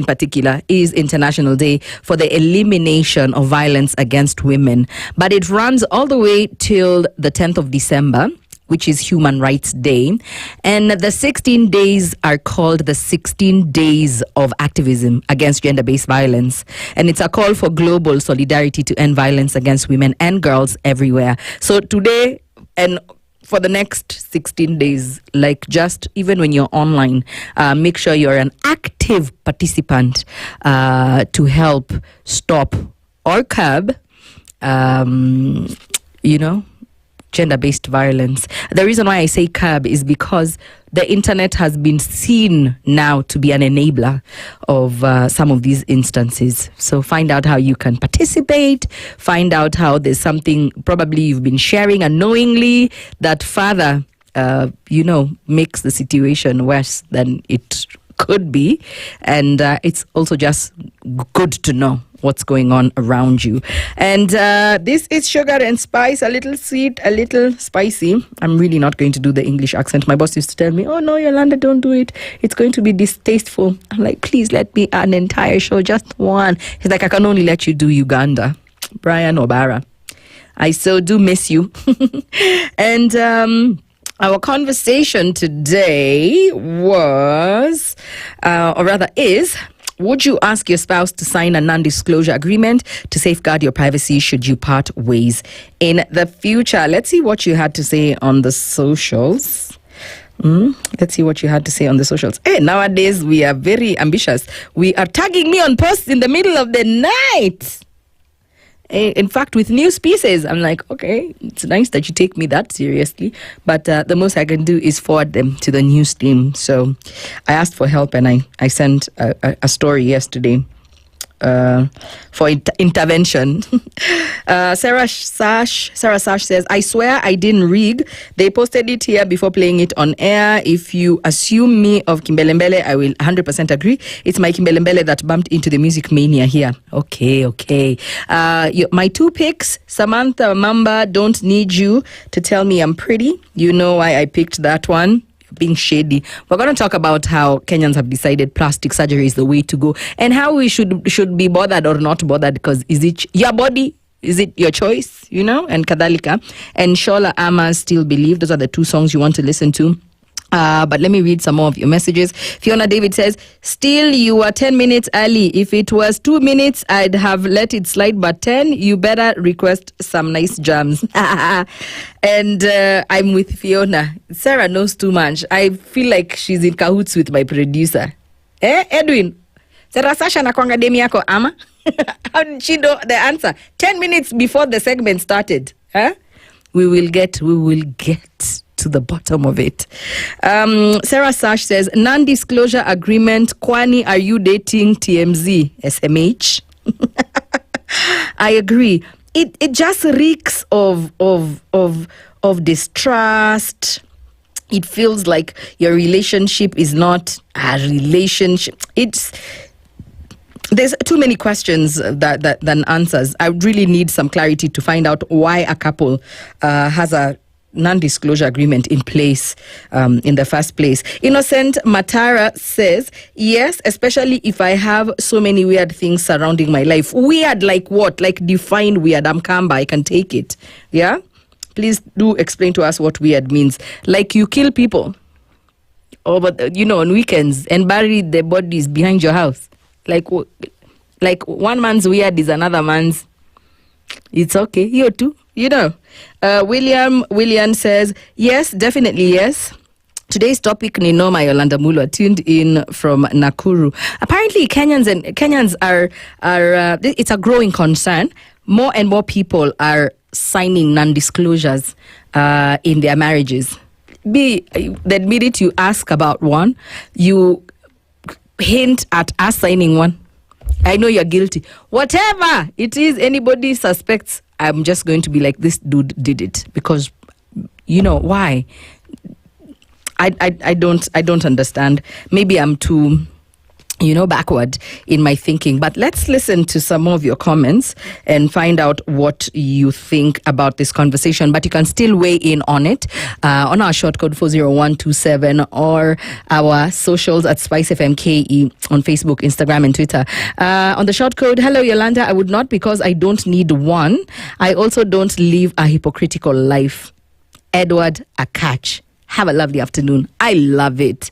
particular is International Day for the Elimination of Violence Against Women. But it runs all the way till the 10th of December, which is Human Rights Day. And the 16 days are called the 16 Days of Activism Against Gender-Based Violence. And it's a call for global solidarity to end violence against women and girls everywhere. So today and for the next 16 days, like just even when you're online, make sure you're an active participant to help stop or curb, gender-based violence. The reason why I say curb is because the internet has been seen now to be an enabler of some of these instances. So find out how you can participate, find out how there's something probably you've been sharing unknowingly that further, makes the situation worse than it could be. And it's also just good to know what's going on around you. And this is Sugar and Spice, a little sweet, a little spicy. I'm really not going to do the English accent. My boss used to tell me, oh no, Yolanda, don't do it. It's going to be distasteful. I'm like, please let me an entire show, just one. He's like, I can only let you do Uganda. Brian Obara. I so do miss you. And our conversation today was, or rather is, would you ask your spouse to sign a non-disclosure agreement to safeguard your privacy should you part ways in the future? Let's see what you had to say on the socials. Let's see what you had to say on the socials. Hey, nowadays we are very ambitious. We are tagging me on posts in the middle of the night. In fact, with new species, I'm like, okay, it's nice that you take me that seriously, but the most I can do is forward them to the news team. So I asked for help, and I sent a story yesterday for intervention. Sarah Sash says, I swear I didn't rig. They posted it here before playing it on air. If you assume me of Kimbelembele, I will 100% agree. It's my Kimbelembele that bumped into the music mania here. Okay. My two picks, Samantha Mamba, Don't Need You to Tell Me I'm Pretty. You know why I picked that one. Being shady. We're going to talk about how Kenyans have decided plastic surgery is the way to go and how we should be bothered or not bothered, because is it your body? Is it your choice? And Kadhalika. And Shola Ama Still Believe. Those are the two songs you want to listen to. But let me read some more of your messages. Fiona David says, still you are 10 minutes early. If it was 2 minutes, I'd have let it slide, but 10, you better request some nice jams. And I'm with Fiona. Sarah knows too much. I feel like she's in cahoots with my producer. Edwin? Sarah Sasha nakwanga demi yako ama? How did she know the answer? 10 minutes before the segment started. We will get to the bottom of it. Sarah Sash says, non-disclosure agreement, kwani are you dating TMZ? SMH? I agree. It just reeks of distrust. It feels like your relationship is not a relationship. There's too many questions than answers. I really need some clarity to find out why a couple has a non-disclosure agreement in place in the first place. Innocent Matara says, yes, especially if I have so many weird things surrounding my life. Weird like what? Like define weird. I'm Kamba, I can take it. Yeah? Please do explain to us what weird means. Like you kill people on weekends and bury the bodies behind your house. Like one man's weird is another man's. It's okay. You too. William says, yes, definitely yes. Today's topic, Noma Yolanda Mulwa, tuned in from Nakuru. Apparently, Kenyans are it's a growing concern. More and more people are signing non-disclosures in their marriages. The minute you ask about one, you hint at us signing one. I know you're guilty. Whatever it is, anybody suspects, I'm just going to be like, this dude did it. Because, why? I don't understand. Maybe I'm too backward in my thinking. But let's listen to some of your comments and find out what you think about this conversation. But you can still weigh in on it on our short code 40127 or our socials at SpiceFM KE on Facebook, Instagram, and Twitter. On the short code, hello Yolanda, I would not because I don't need one. I also don't live a hypocritical life. Edward Akach. Have a lovely afternoon. I love it.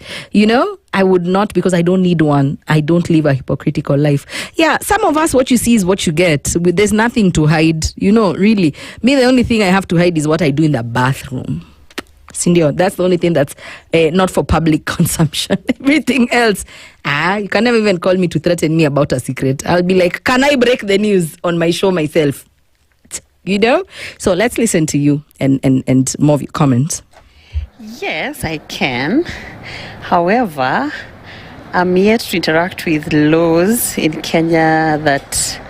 I would not because I don't need one. I don't live a hypocritical life. Yeah, some of us, what you see is what you get. There's nothing to hide. Really. Me, the only thing I have to hide is what I do in the bathroom. Cindy, that's the only thing that's not for public consumption. Everything else, you can never even call me to threaten me about a secret. I'll be like, can I break the news on my show myself? So let's listen to you and more of your comments. Yes, I can. However, I'm yet to interact with laws in Kenya that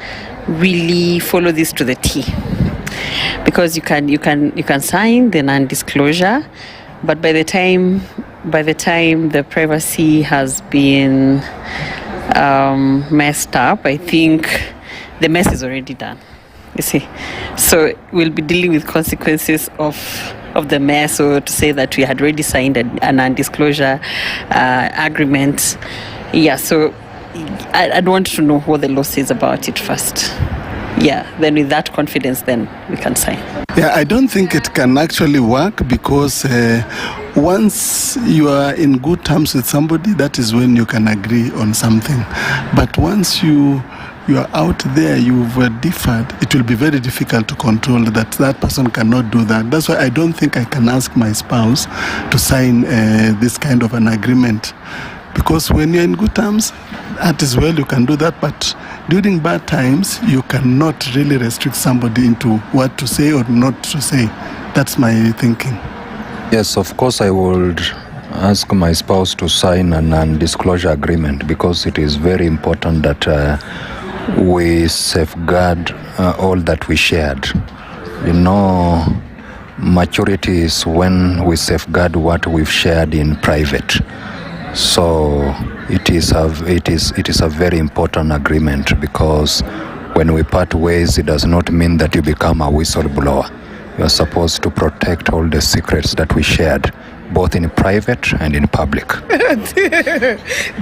really follow this to the T. Because you can sign the non-disclosure, but by the time the privacy has been messed up, I think the mess is already done. You see, so we'll be dealing with consequences of the mess, or to say that we had already signed a non-disclosure agreement. Yeah, so I'd want to know what the law says about it first. Yeah, then with that confidence, then we can sign. Yeah, I don't think it can actually work because once you are in good terms with somebody, that is when you can agree on something. But once you are out there, you've differed, it will be very difficult to control that person cannot do that. That's why I don't think I can ask my spouse to sign this kind of an agreement. Because when you're in good terms, that is well, you can do that. But during bad times, you cannot really restrict somebody into what to say or not to say. That's my thinking. Yes, of course, I would ask my spouse to sign a non-disclosure agreement because it is very important that we safeguard all that we shared. Maturity is when we safeguard what we've shared in private. So it is a very important agreement because when we part ways, it does not mean that you become a whistleblower. You are supposed to protect all the secrets that we shared, both in private and in public.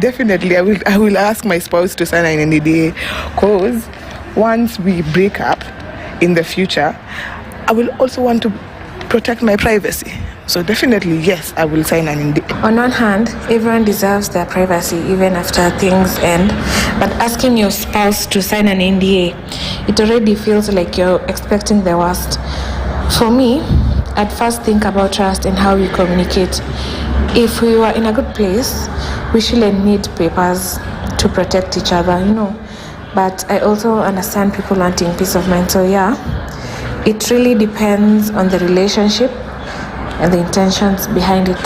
Definitely, I will ask my spouse to sign an NDA because once we break up in the future, I will also want to protect my privacy. So definitely, yes, I will sign an NDA. On one hand, everyone deserves their privacy even after things end. But asking your spouse to sign an NDA, it already feels like you're expecting the worst. For me, I'd first think about trust and how we communicate. If we were in a good place, we shouldn't need papers to protect each other, But I also understand people wanting peace of mind. So yeah, it really depends on the relationship and the intentions behind it.